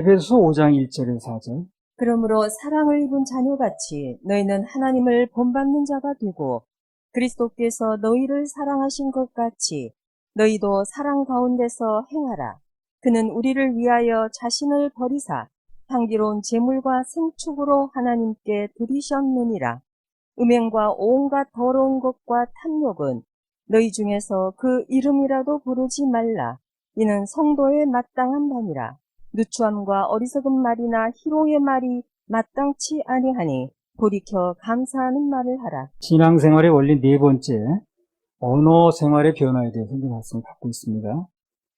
에베소서 5장 1절에서 4절. 그러므로 사랑을 입은 자녀같이 너희는 하나님을 본받는 자가 되고 그리스도께서 너희를 사랑하신 것 같이 너희도 사랑 가운데서 행하라. 그는 우리를 위하여 자신을 버리사 향기로운 제물과 생축으로 하나님께 드리셨느니라. 음행과 온갖 더러운 것과 탐욕은 너희 중에서 그 이름이라도 부르지 말라. 이는 성도에 마땅한 바니라. 누추함과 어리석은 말이나 희롱의 말이 마땅치 아니하니 돌이켜 감사하는 말을 하라. 신앙생활의 원리 네 번째, 언어 생활의 변화에 대해서 말씀을 받고 있습니다.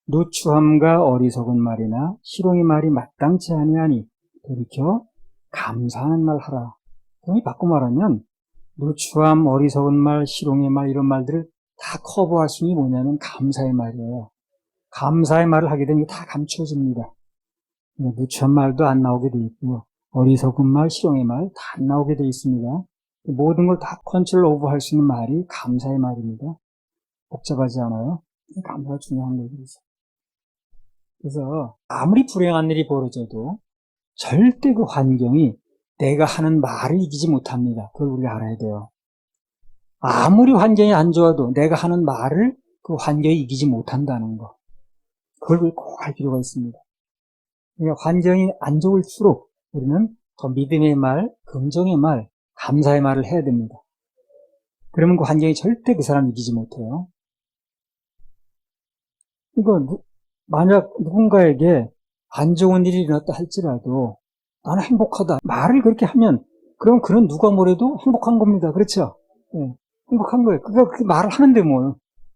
누추함과 어리석은 말이나 희롱의 말이 마땅치 아니하니 돌이켜 감사하는 말 하라. 그럼 바꿔 말하면 누추함, 어리석은 말, 희롱의 말 이런 말들을 다 커버할 수 있는 게 뭐냐면 감사의 말이에요. 감사의 말을 하게 되면 다 감춰집니다. 누추한 말도 안 나오게 돼 있고요. 어리석은 말, 희롱의 말 다 안 나오게 돼 있습니다. 모든 걸 다 컨트롤 오버 할 수 있는 말이 감사의 말입니다. 복잡하지 않아요? 감사가 중요한 얘기죠. 그래서 아무리 불행한 일이 벌어져도 절대 그 환경이 내가 하는 말을 이기지 못합니다. 그걸 우리가 알아야 돼요. 아무리 환경이 안 좋아도 내가 하는 말을 그 환경이 이기지 못한다는 거. 그걸 꼭 알 필요가 있습니다. 그러니까 환경이 안 좋을수록 우리는 더 믿음의 말, 긍정의 말, 감사의 말을 해야 됩니다. 그러면 그 환경이 절대 그 사람 이기지 못해요. 이거 만약 누군가에게 안 좋은 일이 일어났다 할지라도 나는 행복하다 말을 그렇게 하면 그럼 그는 누가 뭐래도 행복한 겁니다. 그렇죠? 네, 행복한 거예요. 그렇게 말을 하는데 뭘.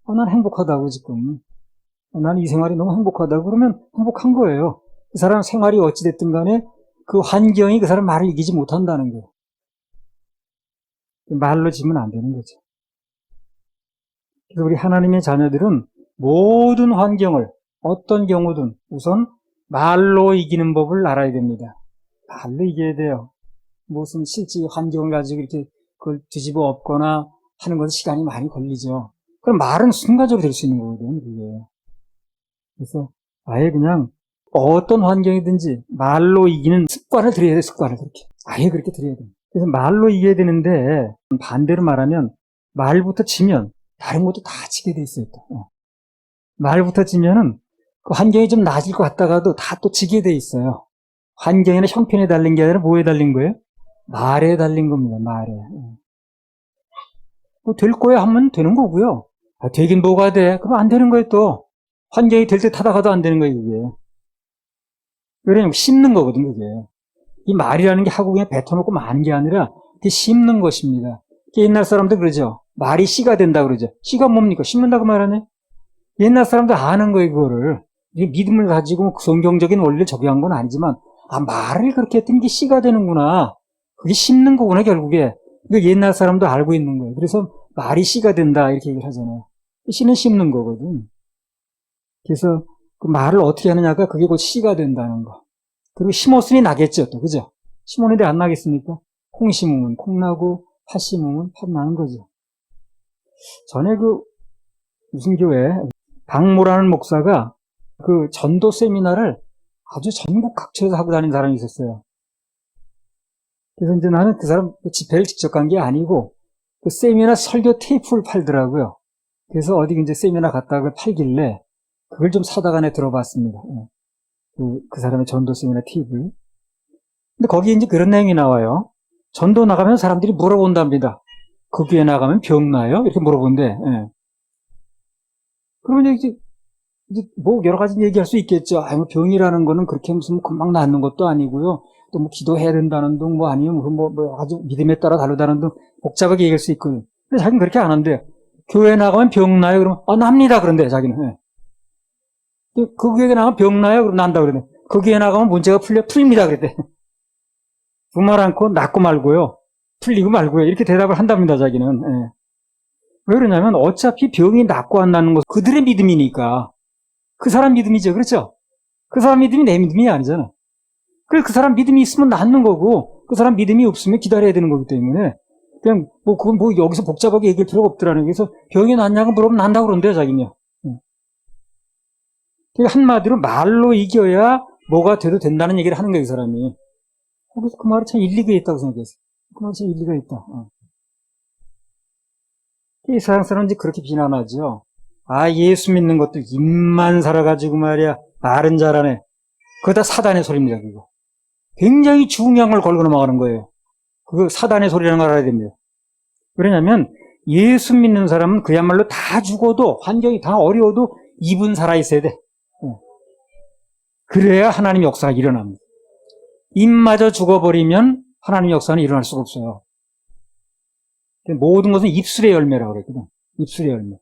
난 행복하다고 지금. 나는 이 생활이 너무 행복하다고 그러면 행복한 거예요. 그 사람 생활이 어찌됐든 간에 그 환경이 그 사람 말을 이기지 못한다는 거예요. 말로 지면 안 되는 거죠. 그래서 우리 하나님의 자녀들은 모든 환경을 어떤 경우든 우선 말로 이기는 법을 알아야 됩니다. 말로 이겨야 돼요. 무슨 실제 환경을 가지고 이렇게 그걸 뒤집어 엎거나 하는 것은 시간이 많이 걸리죠. 그럼 말은 순간적으로 될 수 있는 거거든요. 그게. 그래서 아예 그냥 어떤 환경이든지 말로 이기는 습관을 들여야 돼요. 습관을 그렇게. 아예 그렇게 들여야 돼요. 그래서 말로 이겨야 되는데 반대로 말하면 말부터 지면 다른 것도 다 지게 돼 있어요. 또. 말부터 지면은 그 환경이 좀 나아질 것 같다가도 다 또 지게 돼 있어요. 환경이나 형편에 달린 게 아니라 뭐에 달린 거예요? 말에 달린 겁니다. 말에. 뭐 될 거야 하면 되는 거고요. 되긴 뭐가 돼? 그럼 안 되는 거예요 또. 환경이 될 듯 하다가도 안 되는 거예요 그게. 왜냐면 심는 거거든 그게. 이 말이라는 게 하고 그냥 뱉어놓고 마는 게 아니라 그게 심는 것입니다. 옛날 사람들 그러죠. 말이 씨가 된다 그러죠. 씨가 뭡니까? 심는다고 말하네. 옛날 사람들 아는 거예요 그거를. 믿음을 가지고 성경적인 원리를 적용한 건 아니지만 말을 그렇게 했더니 이게 씨가 되는구나. 그게 심는 거구나 결국에. 이거 옛날 사람도 알고 있는 거예요. 그래서 말이 씨가 된다 이렇게 얘기를 하잖아요. 씨는 심는 거거든. 그래서 그 말을 어떻게 하느냐가 그게 곧 씨가 된다는 거. 그리고 심었으니 나겠죠 또 그죠? 심었는데 안 나겠습니까? 콩 심으면 콩 나고 팥 심으면 팥 나는 거죠. 전에 그 무슨 교회 박모라는 목사가 그 전도 세미나를 아주 전국 각처에서 하고 다니는 사람이 있었어요. 그래서 이제 나는 그 사람 집회를 직접 간 게 아니고 그 세미나 설교 테이프를 팔더라고요. 그래서 어디 이제 세미나 갔다가 팔길래 그걸 좀 사다가 내 들어봤습니다. 그 사람의 전도 세미나 테이프를. 근데 거기에 이제 그런 내용이 나와요. 전도 나가면 사람들이 물어본답니다. 그 교회 나가면 병 나요? 이렇게 물어본대. 예. 그러면 이제 뭐 여러 가지 얘기할 수 있겠죠. 뭐 병이라는 거는 그렇게 무슨 금방 낫는 것도 아니고요. 또 뭐 기도해야 된다는 등 뭐 아니면 뭐 아주 믿음에 따라 다르다는 등 복잡하게 얘기할 수 있거든요. 근데 자기는 그렇게 안 한대요. 교회 나가면 병 나요? 그러면 납니다. 그런데 자기는. 예. 그 교회 나가면 병 나요? 그럼 난다 그러네. 그 교회 나가면 문제가 풀립니다. 그랬대. 그 말 않고 낫고 말고요. 풀리고 말고요. 이렇게 대답을 한답니다. 자기는. 예. 왜 그러냐면 어차피 병이 낫고 안 낫는 건 그들의 믿음이니까. 그 사람 믿음이죠. 그렇죠? 그 사람 믿음이 내 믿음이 아니잖아. 그래서 그 사람 믿음이 있으면 낫는 거고 그 사람 믿음이 없으면 기다려야 되는 거기 때문에 그냥 그건 여기서 복잡하게 얘기할 필요가 없더라는 거예요. 그래서 병이 낫냐고 물어보면 난다고 그런대요. 자기는요. 한마디로 말로 이겨야 뭐가 돼도 된다는 얘기를 하는 거예요, 이 사람이. 그래서 그 말이 참 일리가 있다고 생각했어요. 그 말이 참 일리가 있다. 이 서양 사람은 이제 그렇게 비난하죠. 아, 예수 믿는 것도 입만 살아가지고 말이야. 말은 잘하네. 그거 다 사단의 소리입니다, 그거. 굉장히 중요한 걸 걸고 넘어가는 거예요. 그거 사단의 소리라는 걸 알아야 됩니다. 왜냐면 예수 믿는 사람은 그야말로 다 죽어도, 환경이 다 어려워도 입은 살아있어야 돼. 그래야 하나님 역사가 일어납니다. 입마저 죽어버리면 하나님 역사는 일어날 수가 없어요. 모든 것은 입술의 열매라고 그랬거든. 입술의 열매.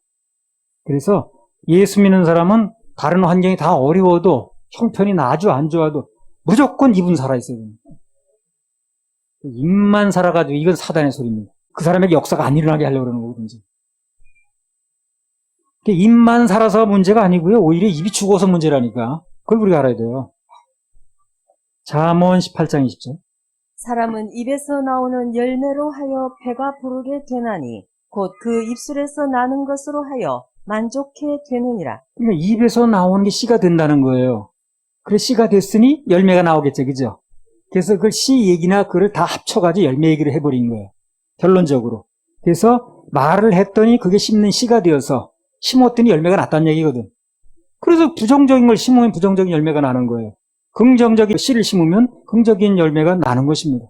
그래서 예수 믿는 사람은 다른 환경이 다 어려워도, 형편이 아주 안 좋아도 무조건 입은 살아있어야 됩니다. 입만 살아가지고 이건 사단의 소리입니다. 그 사람에게 역사가 안 일어나게 하려고 그러는 거거든요. 입만 살아서 문제가 아니고요. 오히려 입이 죽어서 문제라니까. 그걸 우리가 알아야 돼요. 잠언 18장 20절. 사람은 입에서 나오는 열매로 하여 배가 부르게 되나니 곧 그 입술에서 나는 것으로 하여 만족해 되느니라. 그러니까 입에서 나오는 게 씨가 된다는 거예요. 그래 씨가 됐으니 열매가 나오겠죠. 그죠? 그래서 그걸 씨 얘기나 그걸 다 합쳐가지고 열매 얘기를 해버린 거예요. 결론적으로. 그래서 말을 했더니 그게 심는 씨가 되어서 심었더니 열매가 났다는 얘기거든. 그래서 부정적인 걸 심으면 부정적인 열매가 나는 거예요. 긍정적인 씨를 심으면 긍정적인 열매가 나는 것입니다.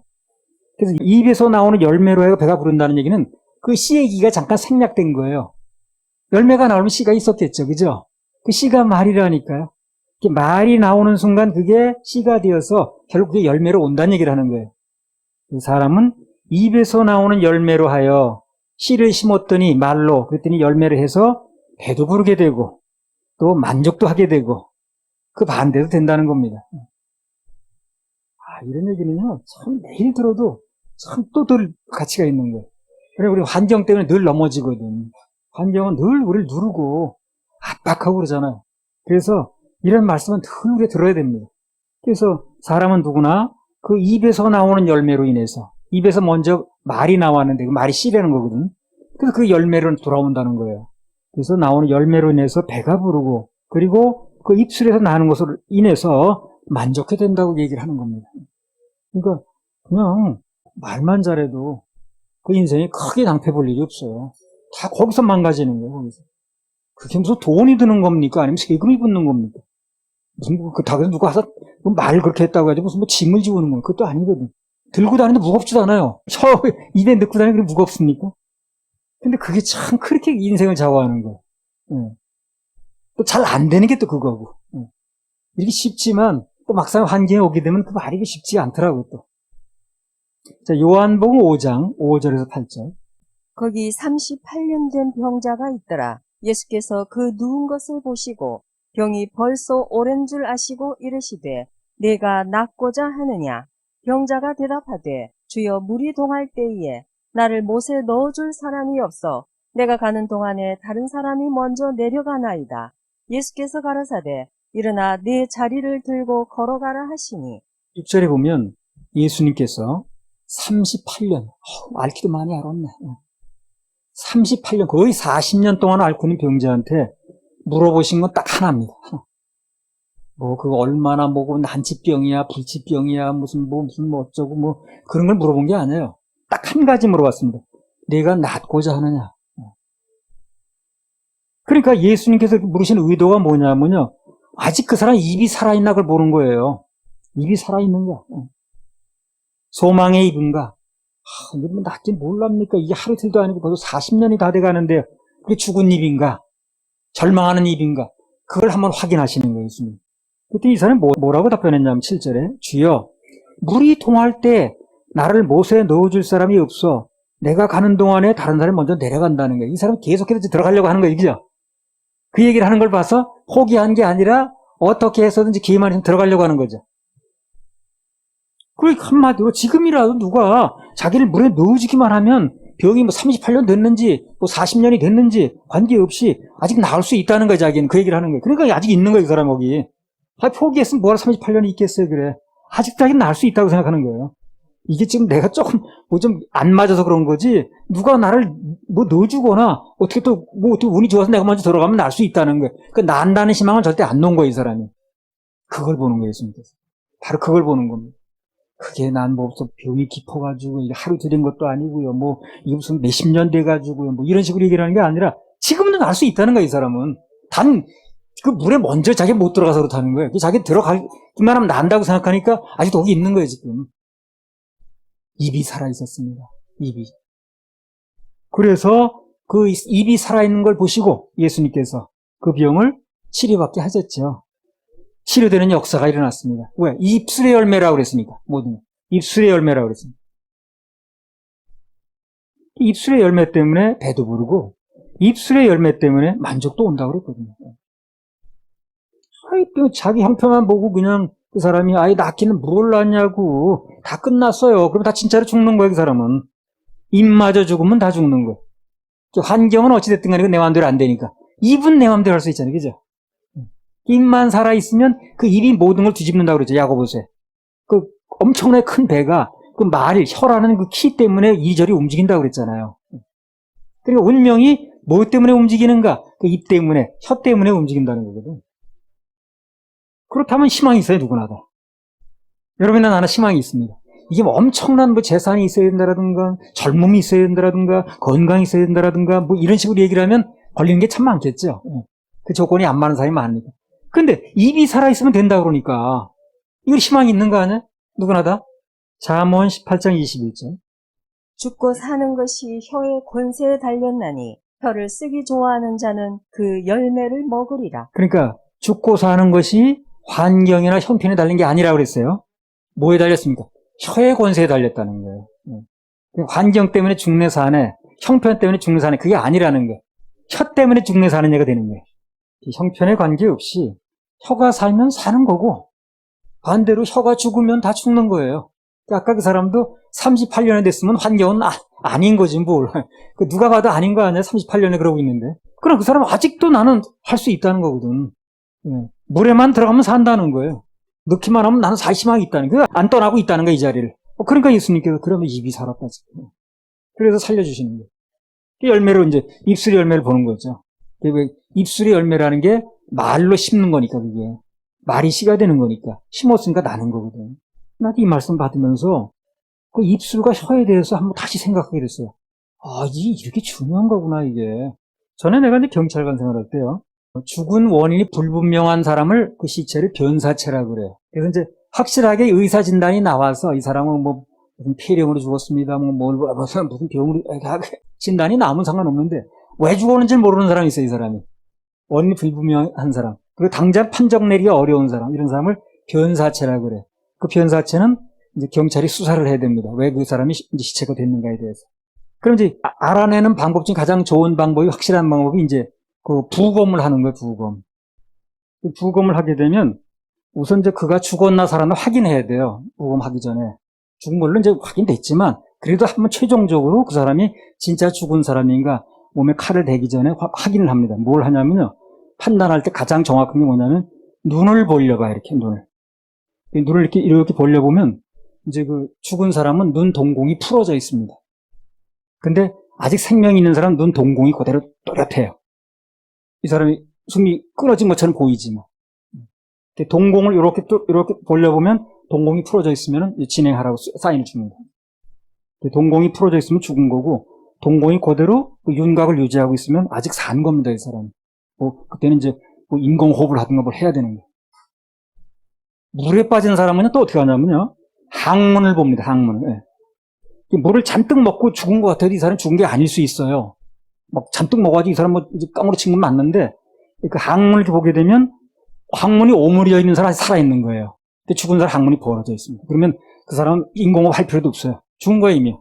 그래서 입에서 나오는 열매로 해서 배가 부른다는 얘기는 그 씨 얘기가 잠깐 생략된 거예요. 열매가 나오면 씨가 있었겠죠. 그죠? 그 씨가 말이라니까요. 말이 나오는 순간 그게 씨가 되어서 결국 그게 열매로 온다는 얘기를 하는 거예요. 이 사람은 입에서 나오는 열매로 하여 씨를 심었더니 말로 그랬더니 열매를 해서 배도 부르게 되고 또 만족도 하게 되고 그 반대도 된다는 겁니다. 이런 얘기는요, 참 매일 들어도 참 또 늘 가치가 있는 거예요. 그래, 우리 환경 때문에 늘 넘어지거든. 환경은 늘 우리를 누르고 압박하고 그러잖아요. 그래서 이런 말씀은 늘 우리가 들어야 됩니다. 그래서 사람은 누구나 그 입에서 나오는 열매로 인해서 입에서 먼저 말이 나왔는데 그 말이 씨라는 거거든. 그래서 그 열매로 돌아온다는 거예요. 그래서 나오는 열매로 인해서 배가 부르고 그리고 그 입술에서 나는 것으로 인해서 만족해 된다고 얘기를 하는 겁니다. 그러니까 그냥 말만 잘해도 그 인생에 크게 낭패 볼 일이 없어요. 다 거기서 망가지는 거예요. 거기서. 그게 무슨 돈이 드는 겁니까? 아니면 세금이 붙는 겁니까? 무슨 그 닭에서 누가 와서 말 그렇게 했다고 해가지고 무슨 짐을 지우는 거예요. 그것도 아니거든. 들고 다니는데 무겁지도 않아요. 입에 넣고 다니는 게 무겁습니까? 근데 그게 참 그렇게 인생을 좌우하는 거예요. 또 잘 안 되는 게 또 그거고. 이렇게 쉽지만 또 막상 환경에 오게 되면 그 말이 쉽지 않더라고요, 또. 자, 요한복음 5장 5절에서 8절. 거기 38년 된 병자가 있더라. 예수께서 그 누운 것을 보시고 병이 벌써 오랜 줄 아시고 이르시되 내가 낫고자 하느냐. 병자가 대답하되 주여 물이 동할 때에 나를 못에 넣어줄 사람이 없어 내가 가는 동안에 다른 사람이 먼저 내려가나이다. 예수께서 가라사대 일어나 네 자리를 들고 걸어가라 하시니. 6절에 보면 예수님께서 38년, 앓기도 많이 앓았네. 38년, 거의 40년 동안 앓고 있는 병자한테 물어보신 건 딱 하나입니다. 그거 얼마나 뭐고, 난치병이야, 불치병이야, 무슨 어쩌고, 그런 걸 물어본 게 아니에요. 딱 한 가지 물어봤습니다. 내가 낫고자 하느냐. 그러니까 예수님께서 물으신 의도가 뭐냐면요. 아직 그 사람 입이 살아있나 그걸 보는 거예요. 입이 살아있는가. 소망의 입인가. 이게 뭐 낫지 몰랍니까? 이게 하루 이틀도 아니고 벌써 40년이 다 돼가는데 그게 죽은 입인가? 절망하는 입인가? 그걸 한번 확인하시는 거예요, 예수님. 그때 이 사람이 뭐라고 답변했냐면 7절에 주여 물이 통할 때 나를 못에 넣어줄 사람이 없어. 내가 가는 동안에 다른 사람이 먼저 내려간다는 거예요. 이 사람은 계속해서 들어가려고 하는 거예요, 그죠? 그 얘기를 하는 걸 봐서 포기한 게 아니라 어떻게 해서든지 기회만 있으면 들어가려고 하는 거죠. 그러니까 한마디로 지금이라도 누가 자기를 물에 넣어주기만 하면 병이 38년 됐는지 40년이 됐는지 관계없이 아직 나을 수 있다는 거예요, 자기는. 그 얘기를 하는 거예요. 그러니까 아직 있는 거예요, 그 사람 거기. 포기했으면 뭐라 38년이 있겠어요, 그래. 아직 자기는 나을 수 있다고 생각하는 거예요. 이게 지금 내가 조금 좀 안 맞아서 그런 거지 누가 나를 넣어주거나 어떻게 어떻게 운이 좋아서 내가 먼저 들어가면 날 수 있다는 거예요. 그 난다는 희망은 절대 안 놓은 거예요, 이 사람이. 그걸 보는 거예요, 예수님께서. 바로 그걸 보는 겁니다. 그게 난 뭐 병이 깊어가지고 하루 들인 것도 아니고요. 뭐 이게 무슨 몇십 년 돼가지고요. 뭐 이런 식으로 얘기를 하는 게 아니라 지금도 날 수 있다는 거야, 이 사람은. 단 그 물에 먼저 자기 못 들어가서 그렇다는 거예요. 자기 들어가기만 하면 난다고 생각하니까 아직도 거기 있는 거예요, 지금. 입이 살아 있었습니다. 입이. 그래서 그 입이 살아있는 걸 보시고 예수님께서 그 병을 치료받게 하셨죠. 치료되는 역사가 일어났습니다. 왜? 입술의 열매라고 그랬으니까. 모든 입술의 열매라고 그랬습니다. 입술의 열매 때문에 배도 부르고 입술의 열매 때문에 만족도 온다고 그랬거든요. 자기 형편만 보고 그냥 그 사람이 아예 낫기는 뭘 낫냐고 다 끝났어요. 그럼 다 진짜로 죽는 거예요, 그 사람은. 입마저 죽으면 다 죽는 거예요. 환경은 어찌됐든 간에 내 마음대로 안 되니까. 입은 내 마음대로 할 수 있잖아요, 그죠? 입만 살아있으면 그 입이 모든 걸 뒤집는다고 그러죠, 야고보서에. 그 엄청나게 큰 배가 그 말, 혀라는 그 키 때문에 이리저리 움직인다고 그랬잖아요. 그러니까 운명이 뭐 때문에 움직이는가? 그 입 때문에, 혀 때문에 움직인다는 거거든. 그렇다면 희망이 있어요, 누구나 다. 여러분이나 나나 희망이 있습니다. 이게 뭐 엄청난 뭐 재산이 있어야 된다라든가, 젊음이 있어야 된다라든가, 건강이 있어야 된다라든가, 뭐 이런 식으로 얘기를 하면 걸리는 게 참 많겠죠. 그 조건이 안 맞는 사람이 많으니까. 근데 입이 살아있으면 된다 그러니까, 이거 희망이 있는 거 아니야? 누구나 다? 잠언 18장 21절. 죽고 사는 것이 혀의 권세에 달렸나니 혀를 쓰기 좋아하는 자는 그 열매를 먹으리라. 그러니까 죽고 사는 것이 환경이나 형편에 달린 게 아니라고 그랬어요. 뭐에 달렸습니까? 혀의 권세에 달렸다는 거예요. 환경 때문에 죽네 사네, 형편 때문에 죽네 사네, 그게 아니라는 거예요. 혀 때문에 죽네 사는 얘가 되는 거예요. 형편에 관계없이 혀가 살면 사는 거고 반대로 혀가 죽으면 다 죽는 거예요. 아까 그 사람도 38년이 됐으면 환경은 아닌 거지 뭘. 누가 봐도 아닌 거 아니야, 38년에 그러고 있는데. 그럼 그 사람은 아직도 나는 할 수 있다는 거거든. 물에만 들어가면 산다는 거예요. 넣기만 하면 나는 살 희망이 있다는 거예요. 안 떠나고 있다는 거야, 이 자리를. 그러니까 예수님께서 그러면 입이 살았다. 그래서 살려주시는 거예요. 그 열매로 이제 입술의 열매를 보는 거죠. 입술의 열매라는 게 말로 심는 거니까, 그게. 말이 씨가 되는 거니까. 심었으니까 나는 거거든. 나도 이 말씀 받으면서 그 입술과 혀에 대해서 한번 다시 생각하게 됐어요. 아, 이렇게 중요한 거구나, 이게. 전에 내가 이제 경찰관 생활할 때요. 죽은 원인이 불분명한 사람을 그 시체를 변사체라고 그래요. 그래서 이제 확실하게 의사 진단이 나와서 이 사람은 뭐 무슨 폐렴으로 죽었습니다. 무슨 병으로 진단이 나오면 상관없는데 왜 죽었는지 모르는 사람이 있어요, 이 사람이. 원인이 불분명한 사람. 그리고 당장 판정 내리기가 어려운 사람. 이런 사람을 변사체라고 그래요. 그 변사체는 이제 경찰이 수사를 해야 됩니다. 왜 그 사람이 이제 시체가 됐는가에 대해서. 그럼 이제 알아내는 방법 중 가장 좋은 방법이, 확실한 방법이 이제 그 부검을 하는 거예요, 부검. 그 부검을 하게 되면 우선 이제 그가 죽었나 살았나 확인해야 돼요. 부검하기 전에. 죽은 걸로 이제 확인됐지만 그래도 한번 최종적으로 그 사람이 진짜 죽은 사람인가 몸에 칼을 대기 전에 확인을 합니다. 뭘 하냐면요. 판단할 때 가장 정확한 게 뭐냐면 눈을 벌려봐요, 이렇게 눈을. 눈을 이렇게 벌려보면 이제 그 죽은 사람은 눈 동공이 풀어져 있습니다. 근데 아직 생명이 있는 사람은 눈 동공이 그대로 또렷해요. 이 사람이 숨이 끊어진 것처럼 보이지 뭐. 동공을 이렇게 벌려보면 동공이 풀어져 있으면 진행하라고 사인을 줍니다. 동공이 풀어져 있으면 죽은 거고 동공이 그대로 윤곽을 유지하고 있으면 아직 산 겁니다, 이 사람. 그때는 이제 인공호흡을 하든가 뭘 해야 되는 거예요. 물에 빠진 사람은 또 어떻게 하냐면요. 항문을 봅니다, 항문을. 물을 잔뜩 먹고 죽은 것 같아도 이 사람 죽은 게 아닐 수 있어요. 막 잔뜩 먹어가지고 이 사람 이제 깡으로 친 건 맞는데, 그 항문을 이렇게 보게 되면 항문이 오므려 있는 사람이 살아있는 거예요. 근데 죽은 사람 항문이 벌어져 있습니다. 그러면 그 사람은 인공호흡 할 필요도 없어요. 죽은 거예요, 이미.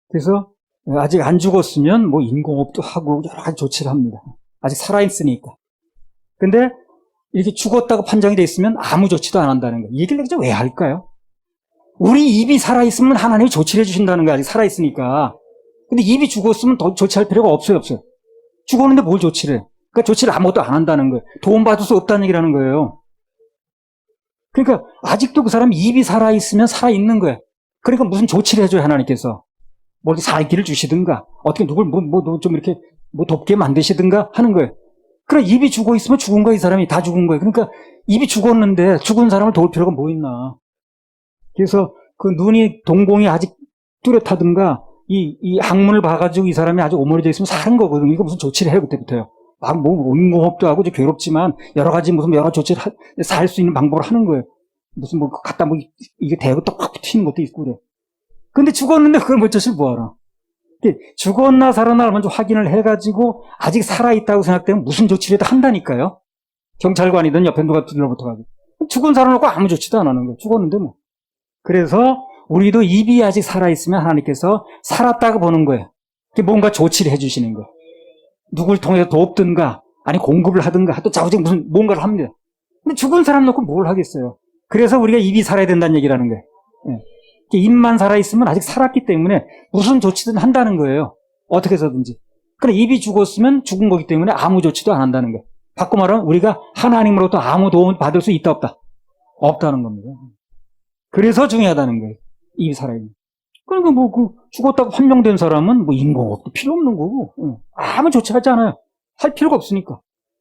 그래서 아직 안 죽었으면 뭐 인공호흡도 하고 여러 가지 조치를 합니다. 아직 살아있으니까. 근데 이렇게 죽었다고 판정이 돼 있으면 아무 조치도 안 한다는 거예요. 이 얘기를 왜 할까요? 우리 입이 살아있으면 하나님이 조치를 해주신다는 거예요. 아직 살아있으니까. 근데 입이 죽었으면 더 조치할 필요가 없어요. 죽었는데 뭘 조치를 해? 그러니까 조치를 아무것도 안 한다는 거예요. 도움받을 수 없다는 얘기라는 거예요. 그러니까 아직도 그 사람이 입이 살아있으면 살아있는 거예요. 그러니까 무슨 조치를 해줘요, 하나님께서. 뭐 살기를 주시든가, 어떻게 누굴 좀 이렇게 돕게 만드시든가 하는 거예요. 그래, 입이 죽어 있으면 죽은 거야, 이 사람이. 다 죽은 거야. 그러니까 입이 죽었는데 죽은 사람을 도울 필요가 뭐 있나. 그래서 그 눈이, 동공이 아직 뚜렷하든가 이 항문을 봐가지고 이 사람이 아주 오므려져 있으면 사는 거거든. 이거 무슨 조치를 해요, 그때부터요. 막 뭐 인공호흡도 하고 좀 괴롭지만 여러 가지 무슨 여러 조치를 살 수 있는 방법을 하는 거예요. 무슨 뭐 갖다 뭐 이게 대고 또 확 튀는 것도 있고 그래. 근데 죽었는데 그걸 뭐 조치를 뭐하라. 죽었나 살았나 먼저 확인을 해가지고 아직 살아있다고 생각되면 무슨 조치라도 한다니까요. 경찰관이든 옆에 누가 둘러붙어가지고. 죽은 사람 놓고 아무 조치도 안 하는 거예요. 죽었는데 뭐. 그래서 우리도 입이 아직 살아있으면 하나님께서 살았다고 보는 거예요. 뭔가 조치를 해주시는 거예요. 누굴 통해서 돕든가 아니 공급을 하든가 또 자우지 무슨 뭔가를 합니다. 근데 죽은 사람 놓고 뭘 하겠어요. 그래서 우리가 입이 살아야 된다는 얘기라는 거예요. 예. 입만 살아있으면 아직 살았기 때문에 무슨 조치든 한다는 거예요. 어떻게 해서든지. 그래 입이 죽었으면 죽은 거기 때문에 아무 조치도 안 한다는 거예요. 바꿔 말하면 우리가 하나님으로부터 아무 도움을 받을 수 있다 없다? 없다는 겁니다. 그래서 중요하다는 거예요. 입이 살아있는. 그러니까 뭐 죽었다고 판명된 사람은 뭐 인공호흡도 필요 없는 거고 아무 조치하지 않아요. 할 필요가 없으니까.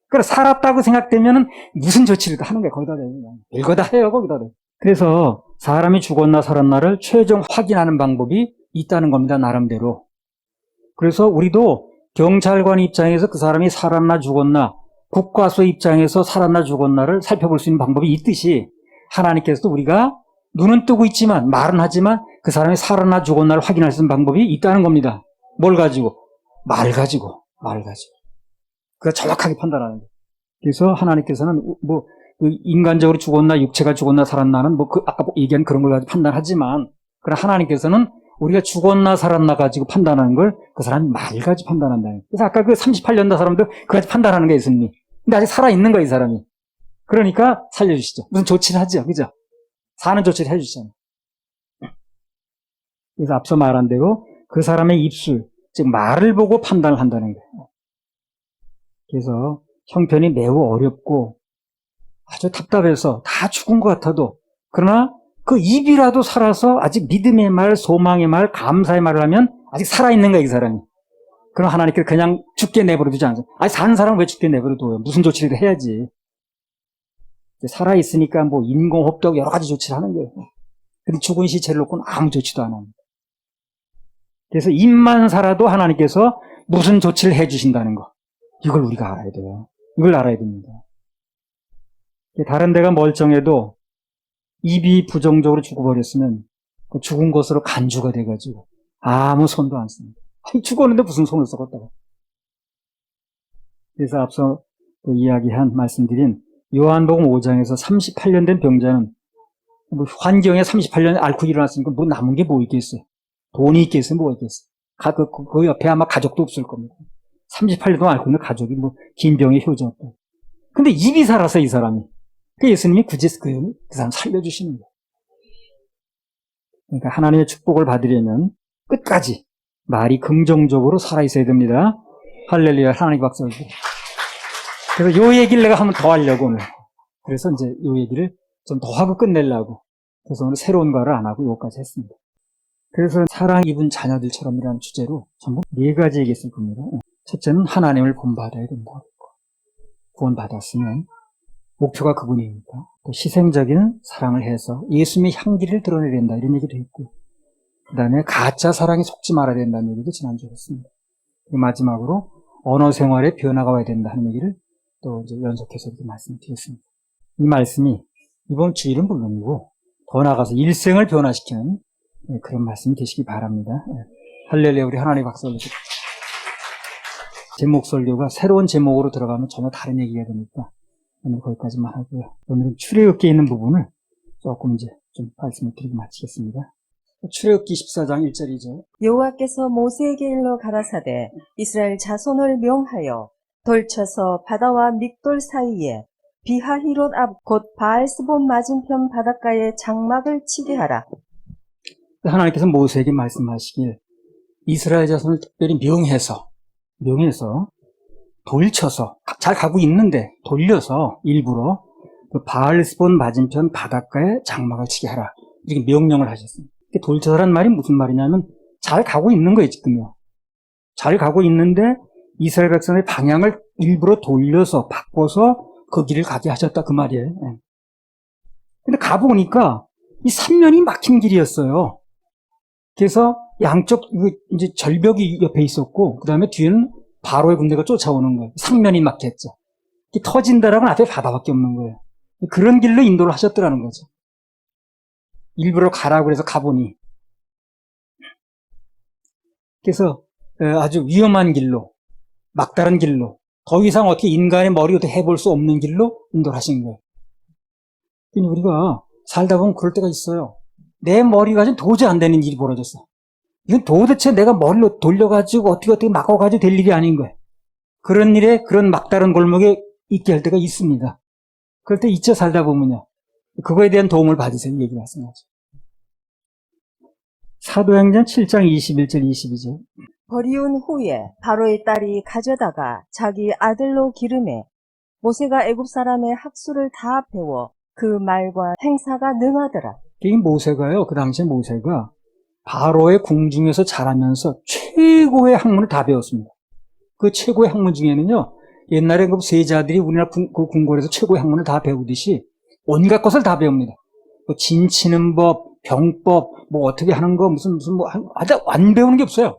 그래 살았다고 생각되면은 무슨 조치를 하는 거예요. 거기다 대요. 이거 다 해요. 거기다 대요. 그래서 사람이 죽었나 살았나를 최종 확인하는 방법이 있다는 겁니다. 나름대로. 그래서 우리도 경찰관 입장에서 그 사람이 살았나 죽었나, 국과수 입장에서 살았나 죽었나를 살펴볼 수 있는 방법이 있듯이 하나님께서도 우리가 눈은 뜨고 있지만 말은 하지만 그 사람이 살았나 죽었나를 확인할 수 있는 방법이 있다는 겁니다. 뭘 가지고? 말 가지고. 그가 정확하게 판단하는 거예요. 그래서 하나님께서는 뭐 인간적으로 죽었나 육체가 죽었나 살았나는 뭐 아까 얘기한 그런 걸 가지고 판단하지만 그러나 하나님께서는 우리가 죽었나 살았나 가지고 판단하는 걸 그 사람이 말 가지고 판단한다. 그래서 아까 그 38년다 사람도 그까지 판단하는 게 예수님이. 근데 아직 살아있는 거예요, 이 사람이. 그러니까 살려주시죠. 무슨 조치를 하죠, 그죠? 사는 조치를 해주시잖아요. 그래서 앞서 말한 대로 그 사람의 입술, 즉 말을 보고 판단을 한다는 거예요. 그래서 형편이 매우 어렵고 아주 답답해서 다 죽은 것 같아도 그러나 그 입이라도 살아서 아직 믿음의 말, 소망의 말, 감사의 말을 하면 아직 살아있는 거예요, 이 사람이. 그럼 하나님께서 그냥 죽게 내버려두지 않아요. 아니 사는 사람은 왜 죽게 내버려둬요? 무슨 조치를 해야지. 살아있으니까 뭐 인공호흡도 여러 가지 조치를 하는 거예요. 근데 죽은 시체를 놓고는 아무 조치도 안 합니다. 그래서 입만 살아도 하나님께서 무슨 조치를 해주신다는 거. 이걸 우리가 알아야 돼요. 이걸 알아야 됩니다. 다른 데가 멀쩡해도 입이 부정적으로 죽어버렸으면 그 죽은 것으로 간주가 돼가지고 아무 손도 안 씁니다. 죽었는데 무슨 손을 썩었다고. 그래서 앞서 그 이야기한 말씀드린 요한복음 5장에서 38년 된 병자는 뭐 환경에 38년 앓고 일어났으니까 뭐 남은 게 뭐 있겠어요. 돈이 있겠어요. 뭐가 있겠어요. 그 옆에 아마 가족도 없을 겁니다. 38년 동안 앓고 있는 가족이 뭐 긴 병에 효정없고. 근데 입이 살아서 이 사람이. 그 예수님이 굳이 그 사람 살려주시는 거예요. 그러니까 하나님의 축복을 받으려면 끝까지 말이 긍정적으로 살아있어야 됩니다. 할렐루야, 하나님 박수. 그래서 요 얘기를 내가 한번 더 하려고 오늘. 그래서 이제 요 얘기를 좀 더 하고 끝내려고. 그래서 오늘 새로운 거를 안 하고 요까지 했습니다. 그래서 사랑 입은 자녀들처럼이라는 주제로 전부 4가지 얘기했을 겁니다. 첫째는 하나님을 본받아야 된다. 구원받았으면 목표가 그분이니까 또 희생적인 사랑을 해서 예수님의 향기를 드러내야 된다. 이런 얘기도 했고 그 다음에 가짜 사랑에 속지 말아야 된다는 얘기도 지난주에 했습니다. 그리고 마지막으로 언어 생활에 변화가 와야 된다 하는 얘기를 또 이제 연속해서 이렇게 말씀드렸습니다. 이 말씀이 이번 주일은 물론이고 더 나아가서 일생을 변화시키는 그런 말씀이 되시기 바랍니다. 할렐루야, 우리 하나님 박수 올리시고. 제목 설교가 새로운 제목으로 들어가면 전혀 다른 얘기가 되니까 오늘 거기까지만 하고요. 오늘은 출애굽기에 있는 부분을 조금 이제 좀 말씀을 드리고 마치겠습니다. 출애굽기 14장 1절이죠. 여호와께서 모세에게 일러 가라사대 이스라엘 자손을 명하여 돌쳐서 바다와 믹돌 사이에 비하히롯 앞 곧 바알스본 맞은편 바닷가에 장막을 치게 하라. 하나님께서 모세에게 말씀하시길 이스라엘 자손을 특별히 명해서 돌쳐서 잘 가고 있는데 돌려서 일부러 그 바알스본 맞은편 바닷가에 장막을 치게 하라. 이렇게 명령을 하셨습니다. 돌쳐서란 말이 무슨 말이냐면 잘 가고 있는 거예요, 지금요. 잘 가고 있는데 이스라엘 백성의 방향을 일부러 돌려서 바꿔서 그 길을 가게 하셨다 그 말이에요. 예. 근데 가보니까 이 삼면이 막힌 길이었어요. 그래서 양쪽 이제 절벽이 옆에 있었고 그 다음에 뒤에는 바로의 군대가 쫓아오는 거예요. 삼면이 막혔죠. 터진다라고는 앞에 바다밖에 없는 거예요. 그런 길로 인도를 하셨더라는 거죠. 일부러 가라고 해서 가보니. 그래서 아주 위험한 길로, 막다른 길로, 더 이상 어떻게 인간의 머리로 해볼 수 없는 길로 인도를 하신 거예요. 우리가 살다 보면 그럴 때가 있어요. 내 머리가 지금 도저히 안 되는 일이 벌어졌어. 이건 도대체 내가 머리로 돌려가지고 어떻게 막아가지고 될 일이 아닌 거예요. 그런 일에, 그런 막다른 골목에 있게 할 때가 있습니다. 그럴 때 잊혀 살다 보면요. 그거에 대한 도움을 받으세요. 얘기 말씀하죠. 사도행전 7장 21절 22절. 버리운 후에 바로의 딸이 가져다가 자기 아들로 기르매 모세가 애굽 사람의 학수를 다 배워 그 말과 행사가 능하더라. 이 모세가요. 그 당시에 모세가 바로의 궁중에서 자라면서 최고의 학문을 다 배웠습니다. 그 최고의 학문 중에는요. 옛날에 그 세자들이 우리나라 그 궁궐에서 최고의 학문을 다 배우듯이 온갖 것을 다 배웁니다. 뭐 진치는 법, 병법, 뭐 어떻게 하는 거, 무슨 뭐 아주 안 배우는 게 없어요.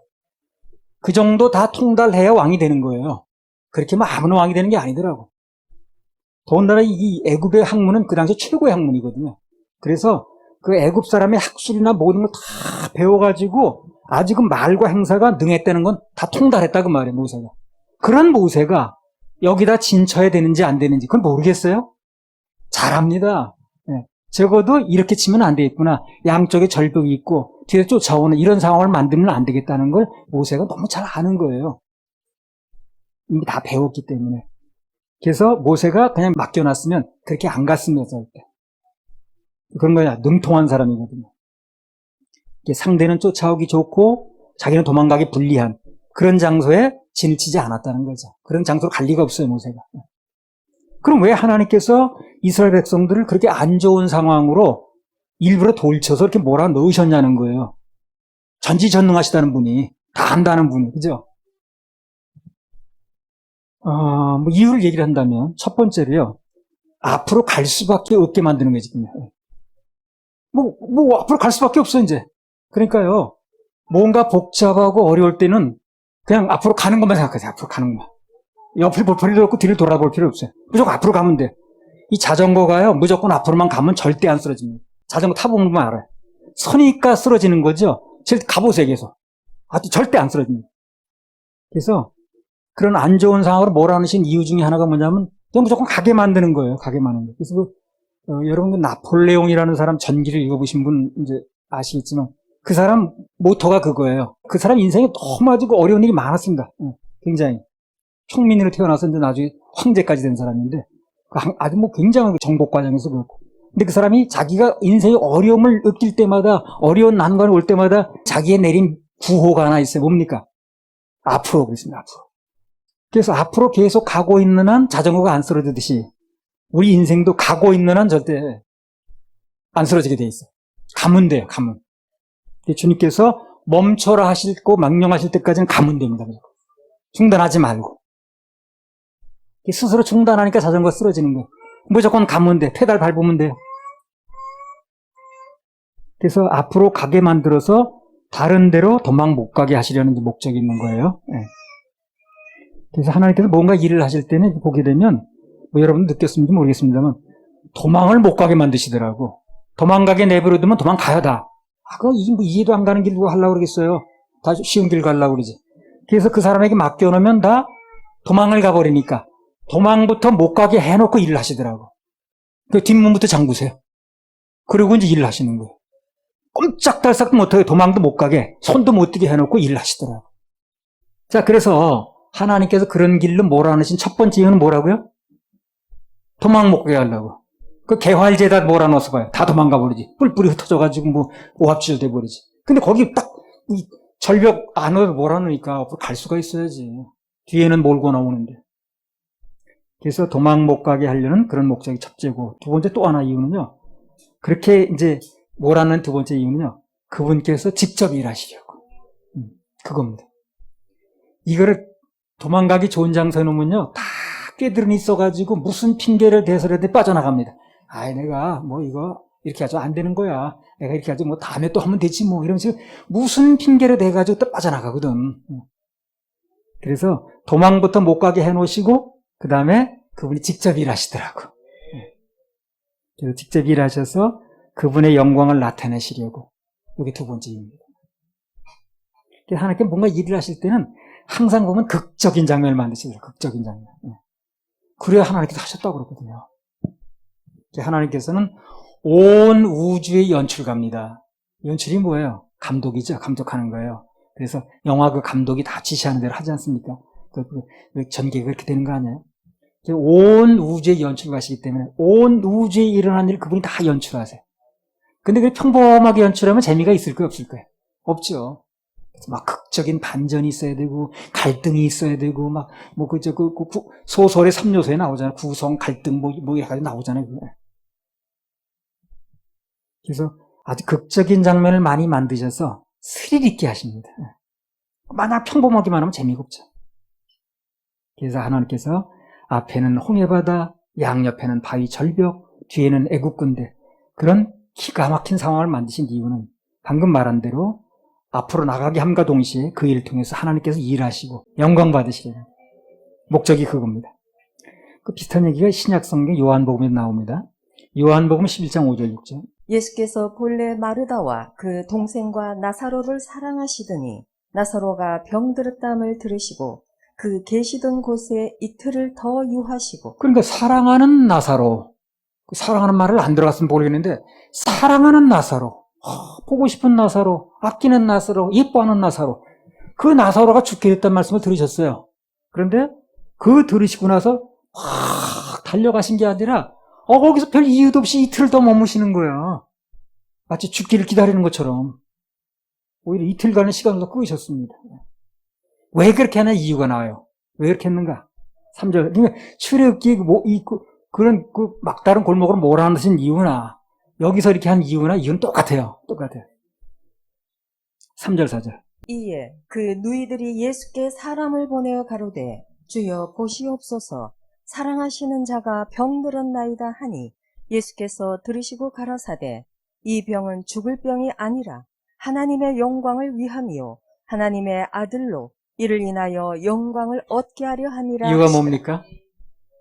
그 정도 다 통달해야 왕이 되는 거예요. 그렇게 뭐 아무나 왕이 되는 게 아니더라고. 더군다나 이 애굽의 학문은 그 당시 최고의 학문이거든요. 그래서 그 애굽 사람의 학술이나 모든 걸 다 배워가지고 아주 그 말과 행사가 능했다는 건 다 통달했다 그 말이에요, 모세가. 그런 모세가 여기다 진쳐야 되는지 안 되는지 그건 모르겠어요? 잘합니다. 네. 적어도 이렇게 치면 안 되겠구나. 양쪽에 절벽이 있고 뒤에 쫓아오는 이런 상황을 만들면 안 되겠다는 걸 모세가 너무 잘 아는 거예요. 이미 다 배웠기 때문에. 그래서 모세가 그냥 맡겨놨으면 그렇게 안 갔습니다. 절대. 그런 거야. 능통한 사람이거든요. 상대는 쫓아오기 좋고 자기는 도망가기 불리한 그런 장소에 진을 치지 않았다는 거죠. 그런 장소로 갈 리가 없어요, 모세가. 그럼 왜 하나님께서 이스라엘 백성들을 그렇게 안 좋은 상황으로 일부러 돌쳐서 이렇게 몰아 넣으셨냐는 거예요. 전지전능하시다는 분이, 다 안다는 분이, 그죠? 뭐 이유를 얘기를 한다면 첫 번째로요. 앞으로 갈 수밖에 없게 만드는 거지. 뭐 앞으로 갈 수밖에 없어 이제. 그러니까요. 뭔가 복잡하고 어려울 때는 그냥 앞으로 가는 것만 생각하세요. 앞으로 가는 것만. 옆을 볼 필요도 없고 뒤를 돌아볼 필요 없어요. 무조건 앞으로 가면 돼. 이 자전거가요. 무조건 앞으로만 가면 절대 안 쓰러집니다. 자전거 타보면 알아요. 서니까 쓰러지는 거죠. 가보세요. 계속. 절대 안 쓰러집니다. 그래서 그런 안 좋은 상황으로 몰아넣으신 이유 중에 하나가 뭐냐면 그냥 무조건 가게 만드는 거예요. 가게 만드는 거. 그래서 여러분 나폴레옹이라는 사람 전기를 읽어보신 분 이제 아시겠지만 그 사람 모토가 그거예요. 그 사람 인생에 너무 아주 어려운 일이 많았습니다. 굉장히 평민으로 태어나서 이제 나중에 황제까지 된 사람인데 아주 뭐 굉장한 정복 과정에서 그렇고. 근데 그 사람이 자기가 인생의 어려움을 느낄 때마다 어려운 난관이 올 때마다 자기의 내린 구호가 하나 있어요. 뭡니까? 앞으로 그랬습니다. 앞으로. 그래서 앞으로 계속 가고 있는 한 자전거가 안 쓰러지듯이 우리 인생도 가고 있는 한 절대 안 쓰러지게 돼 있어요. 가면 돼요. 가면. 주님께서 멈춰라 하시고 명령하실 때까지는 가면 됩니다. 중단하지 말고. 스스로 중단하니까 자전거 쓰러지는 거예요. 무조건 가면 돼. 페달 밟으면 돼요. 그래서 앞으로 가게 만들어서 다른 데로 도망 못 가게 하시려는 목적이 있는 거예요. 네. 그래서 하나님께서 뭔가 일을 하실 때는 보게 되면 뭐 여러분 느꼈는지 모르겠습니다만 도망을 못 가게 만드시더라고. 도망가게 내버려두면 도망가야 다. 그거 이해도 안 가는 길 누가 하려고 그러겠어요. 다 쉬운 길 가려고 그러지. 그래서 그 사람에게 맡겨놓으면 다 도망을 가버리니까 도망부터 못 가게 해놓고 일을 하시더라고. 그 뒷문부터 잠그세요. 그리고 이제 일을 하시는 거예요. 꼼짝달싹도 못하게 도망도 못 가게 손도 못 뜨게 해놓고 일을 하시더라고. 자, 그래서 하나님께서 그런 길로 몰아넣으신 첫 번째 이유는 뭐라고요? 도망 못 가게 하려고. 그 개활제에다 몰아넣어서 봐요. 다 도망가 버리지. 뿔뿔이 흩어져가지고 뭐 오합지졸 돼버리지. 근데 거기 딱 이 절벽 안으로 몰아넣으니까 앞으로 갈 수가 있어야지. 뒤에는 몰고 나오는데. 그래서 도망 못 가게 하려는 그런 목적이 첫째고, 두 번째 또 하나 이유는요. 그렇게 이제 몰아넣은 두 번째 이유는요. 그분께서 직접 일하시려고. 그겁니다. 이거를 도망가기 좋은 장소에 놓으면요, 다 꾀들은 있어가지고 무슨 핑계를 대서라도 빠져나갑니다. 아이, 내가 뭐 이거 이렇게 하죠. 안 되는 거야. 내가 이렇게 하죠. 뭐 다음에 또 하면 되지 뭐. 이러면서 무슨 핑계를 대가지고 또 빠져나가거든. 그래서 도망부터 못 가게 해놓으시고, 그 다음에 그분이 직접 일하시더라고. 그래서 직접 일하셔서 그분의 영광을 나타내시려고. 이게 두 번째입니다. 하나님께 뭔가 일을 하실 때는 항상 보면 극적인 장면을 만드시더라고요. 극적인 장면. 그래야 하나님께서 하셨다고 그러거든요. 하나님께서는 온 우주의 연출가입니다. 연출이 뭐예요? 감독이죠. 감독하는 거예요. 그래서 영화 그 감독이 다 지시하는 대로 하지 않습니까? 전개가 그렇게 되는 거 아니에요? 온 우주의 연출가시기 때문에 온 우주에 일어난 일을 그분이 다 연출하세요. 근데 그 평범하게 연출하면 재미가 있을 거예요? 없을 거예요? 없죠. 막 극적인 반전이 있어야 되고 갈등이 있어야 되고 막 뭐 소설의 3요소에 나오잖아요. 구성, 갈등 뭐 이렇게 가지고 나오잖아요. 그래서 아주 극적인 장면을 많이 만드셔서 스릴 있게 하십니다. 만약 평범하기만 하면 재미가 없죠. 그래서 하나님께서 앞에는 홍해바다, 양옆에는 바위 절벽, 뒤에는 애국군대, 그런 기가 막힌 상황을 만드신 이유는 방금 말한 대로 앞으로 나가게 함과 동시에 그 일을 통해서 하나님께서 일하시고 영광 받으시려는 목적이 그겁니다. 그 비슷한 얘기가 신약성경 요한복음에 나옵니다. 요한복음 11장 5절 6절. 예수께서 본래 마르다와 그 동생과 나사로를 사랑하시더니 나사로가 병들었담을 들으시고 그 계시던 곳에 이틀을 더 유하시고. 그러니까 사랑하는 나사로, 사랑하는 말을 안 들어갔으면 모르겠는데 사랑하는 나사로, 보고 싶은 나사로, 아끼는 나사로, 예뻐하는 나사로, 그 나사로가 죽게 됐다는 말씀을 들으셨어요. 그런데 그 들으시고 나서 확 달려가신 게 아니라 거기서 별 이유도 없이 이틀을 더 머무시는 거야. 마치 죽기를 기다리는 것처럼. 오히려 이틀간의 시간을 더 끄셨습니다. 왜 그렇게 하는 이유가 나와요. 왜 그렇게 했는가? 3절. 그러니까 출애굽기 그런 막다른 골목으로 몰아넣으신 이유나 여기서 이렇게 한 이유나 이유는 똑같아요. 똑같아요. 3절 4절. 이에 그 누이들이 예수께 사람을 보내어 가로되 주여 보시옵소서 사랑하시는 자가 병들었나이다 하니 예수께서 들으시고 가라사대 이 병은 죽을 병이 아니라 하나님의 영광을 위함이요 하나님의 아들로 이를 인하여 영광을 얻게 하려 함이라. 이유가 뭡니까?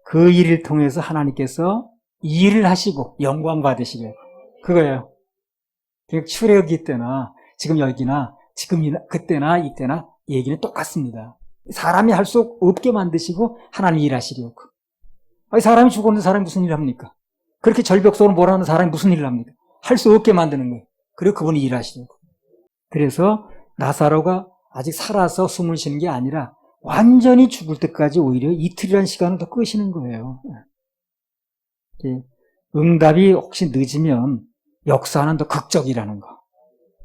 그 일을 통해서 하나님께서 일을 하시고 영광 받으시래요. 그거예요. 출애굽기 때나 지금 여기나 지금 그때나 이때나 얘기는 똑같습니다. 사람이 할 수 없게 만드시고 하나님 일하시려고. 사람이 죽었는데 사람이 무슨 일을 합니까? 그렇게 절벽 속으로 몰아넣는 사람이 무슨 일을 합니까? 할 수 없게 만드는 거예요. 그리고 그분이 일하시려고. 그래서 나사로가 아직 살아서 숨을 쉬는 게 아니라 완전히 죽을 때까지 오히려 이틀이라는 시간을 더 끄시는 거예요. 응답이 혹시 늦으면 역사는 더 극적이라는 거.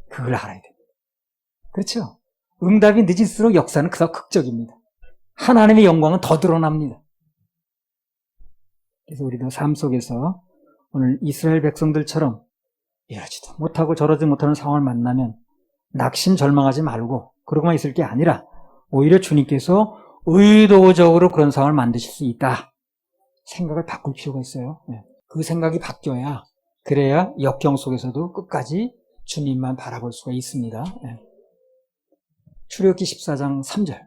그걸 알아야 됩니다. 그렇죠? 응답이 늦을수록 역사는 더 극적입니다. 하나님의 영광은 더 드러납니다. 그래서 우리도 삶 속에서 오늘 이스라엘 백성들처럼 이러지도 못하고 저러지 못하는 상황을 만나면 낙심 절망하지 말고 그러고만 있을 게 아니라 오히려 주님께서 의도적으로 그런 상황을 만드실 수 있다. 생각을 바꿀 필요가 있어요. 그 생각이 바뀌어야 그래야 역경 속에서도 끝까지 주님만 바라볼 수가 있습니다. 출애굽기 14장 3절.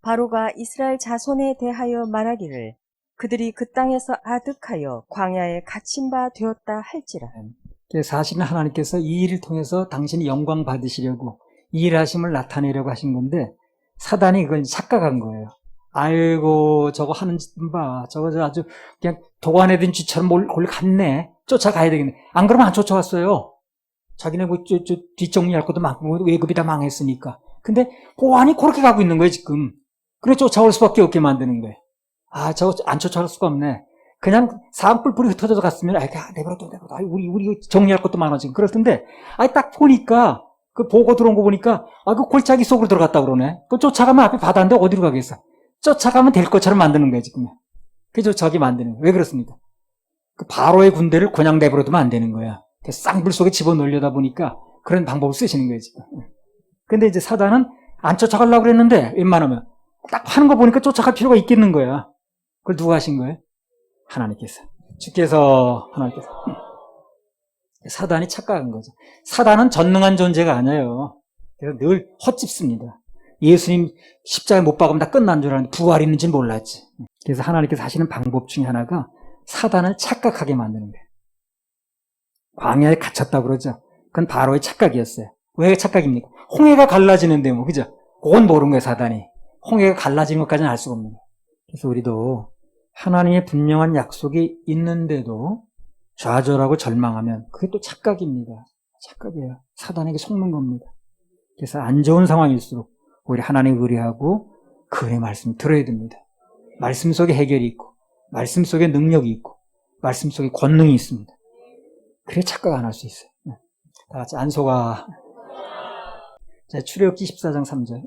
바로가 이스라엘 자손에 대하여 말하기를 그들이 그 땅에서 아득하여 광야에 갇힌 바 되었다 할지라. 사실은 하나님께서 이 일을 통해서 당신이 영광 받으시려고 이 일하심을 나타내려고 하신 건데 사단이 그걸 착각한 거예요. 아이고 저거 하는 짓 봐. 저거 아주 그냥 도관에 든 쥐처럼 몰래 갔네. 쫓아가야 되겠네. 안 그러면 안 쫓아왔어요. 자기네 뭐 뒷정리할 것도 많고 외급이 다 망했으니까. 근데 보안이 그렇게 가고 있는 거예요 지금. 그래 쫓아올 수밖에 없게 만드는 거예요. 저거 안 쫓아갈 수가 없네. 그냥 사람 뿔뿔이 흩어져서 갔으면 내버려둬. 우리 정리할 것도 많아 지금. 그럴 텐데 딱 보니까 그 보고 들어온 거 보니까 그 골짜기 속으로 들어갔다 그러네. 그 쫓아가면 앞에 바다인데 어디로 가겠어. 쫓아가면 될 것처럼 만드는 거예요 지금. 그래서 저기 만드는 거예요. 왜 그렇습니까? 그 바로의 군대를 그냥 내버려두면 안 되는 거야. 쌍불 속에 집어넣으려다 보니까 그런 방법을 쓰시는 거예요 지금. 근데 이제 사단은 안 쫓아가려고 그랬는데 웬만하면 딱 하는 거 보니까 쫓아갈 필요가 있겠는 거야. 그걸 누가 하신 거예요? 하나님께서. 주께서, 하나님께서. 사단이 착각한 거죠. 사단은 전능한 존재가 아니에요. 그래서 늘 헛짚습니다. 예수님 십자가에 못 박으면 다 끝난 줄 알았는데 부활이 있는지 몰랐지. 그래서 하나님께서 하시는 방법 중에 하나가 사단을 착각하게 만드는 거예요. 광야에 갇혔다고 그러죠. 그건 바로의 착각이었어요. 왜 착각입니까? 홍해가 갈라지는데 뭐, 그죠? 그건 모르는 거예요, 사단이. 홍해가 갈라지는 것까지는 알 수가 없는 거예요. 그래서 우리도 하나님의 분명한 약속이 있는데도 좌절하고 절망하면 그게 또 착각입니다. 착각이에요. 사단에게 속는 겁니다. 그래서 안 좋은 상황일수록 오히려 하나님 의뢰하고 그의 말씀 들어야 됩니다. 말씀 속에 해결이 있고 말씀 속에 능력이 있고 말씀 속에 권능이 있습니다. 그래 착각 안 할 수 있어요. 다 같이 안소가. 자, 출애굽기 14장 3절.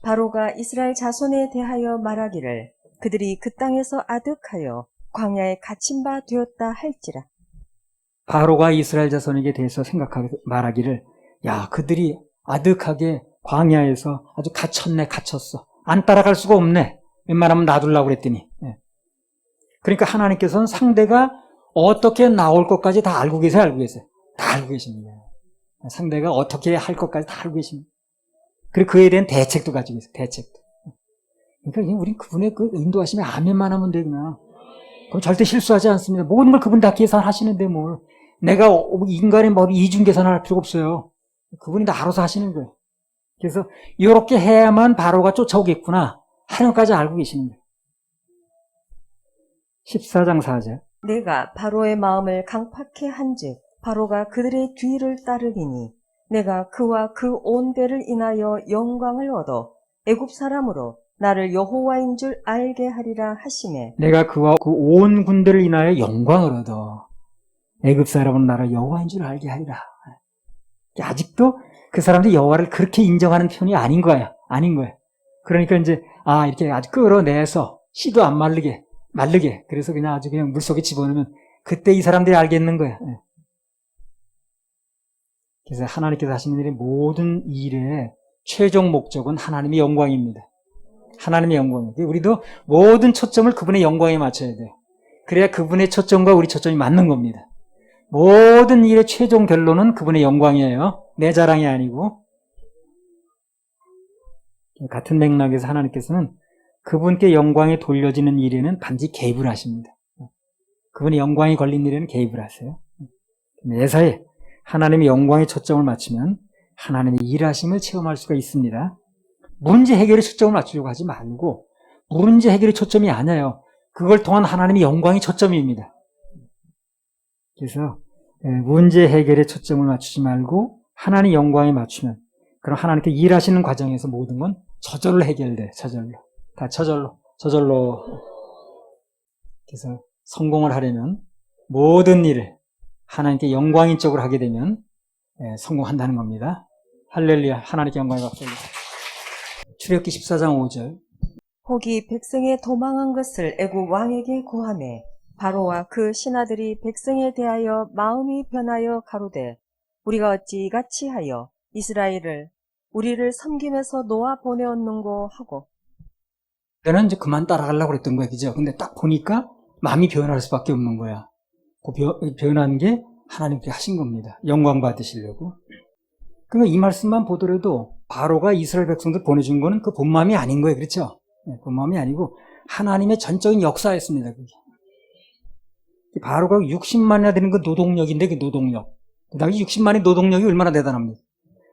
바로가 이스라엘 자손에 대하여 말하기를 그들이 그 땅에서 아득하여 광야에 갇힌 바 되었다 할지라. 바로가 이스라엘 자손에게 대해서 생각하게 말하기를 야 그들이 아득하게 광야에서 아주 갇혔어. 안 따라갈 수가 없네. 웬만하면 놔두려고 그랬더니. 그러니까 하나님께서는 상대가 어떻게 나올 것까지 다 알고 계세요? 다 알고 계십니다. 상대가 어떻게 할 것까지 다 알고 계십니다. 그리고 그에 대한 대책도 가지고 있어요. 대책도. 그러니까 우린 그분의 그 인도하심에 아멘만 하면 되구나. 그럼 절대 실수하지 않습니다. 모든 걸 그분 다 계산하시는데 뭘. 내가 인간의 머리 이중 계산할 필요가 없어요. 그분이 다 알아서 하시는 거예요. 그래서 이렇게 해야만 바로가 쫓아오겠구나 하는 것까지 알고 계십니다. 14장 4절. 내가 바로의 마음을 강팍해 한즉 바로가 그들의 뒤를 따르리니 내가 그와 그 온 대를 인하여 영광을 얻어 애굽 사람으로 나를 여호와인 줄 알게 하리라 하시매. 내가 그와 그 온 군대를 인하여 영광을 얻어 애굽 사람은 나를 여호와인 줄 알게 하리라. 아직도 그 사람들이 여호와를 그렇게 인정하는 편이 아닌 거예요. 그러니까 이제 이렇게 아주 끌어내서 씨도 안 마르게 그래서 그냥 아주 그냥 물속에 집어넣으면 그때 이 사람들이 알겠는 거예요. 그래서 하나님께서 하시는 일의 모든 일의 최종 목적은 하나님의 영광입니다. 하나님의 영광입니다. 우리도 모든 초점을 그분의 영광에 맞춰야 돼요. 그래야 그분의 초점과 우리 초점이 맞는 겁니다. 모든 일의 최종 결론은 그분의 영광이에요. 내 자랑이 아니고. 같은 맥락에서 하나님께서는 그분께 영광이 돌려지는 일에는 반드시 개입을 하십니다. 그분의 영광이 걸린 일에는 개입을 하세요. 매사에 하나님의 영광에 초점을 맞추면 하나님의 일하심을 체험할 수가 있습니다. 문제 해결에 초점을 맞추려고 하지 말고 문제 해결의 초점이 아니에요. 그걸 통한 하나님의 영광이 초점입니다. 그래서 문제 해결에 초점을 맞추지 말고 하나님의 영광에 맞추면 그럼 하나님께 일하시는 과정에서 모든 건 저절로 해결돼. 다 저절로. 그래서 성공을 하려면 모든 일을 하나님께 영광인 쪽으로 하게 되면 성공한다는 겁니다. 할렐루야. 하나님께 영광을 받습니다. 출애굽기 14장 5절. 혹이 백성의 도망한 것을 애굽 왕에게 고하매 바로와 그 신하들이 백성에 대하여 마음이 변하여 가로되 우리가 어찌 이같이 하여 이스라엘을 우리를 섬김에서 놓아 보내었는고 하고. 그때는 이제 그만 따라가려고 그랬던 거야, 그죠? 근데 딱 보니까 마음이 변할 수밖에 없는 거야. 그 변한 게 하나님께 하신 겁니다. 영광 받으시려고. 그러니까 이 말씀만 보더라도 바로가 이스라엘 백성들 보내준 거는 그 본 마음이 아닌 거예요, 그렇죠? 본 마음이 아니고 하나님의 전적인 역사였습니다. 그게. 바로가 60만이나 되는 그 노동력인데 그 노동력. 그 당시 60만의 노동력이 얼마나 대단합니까?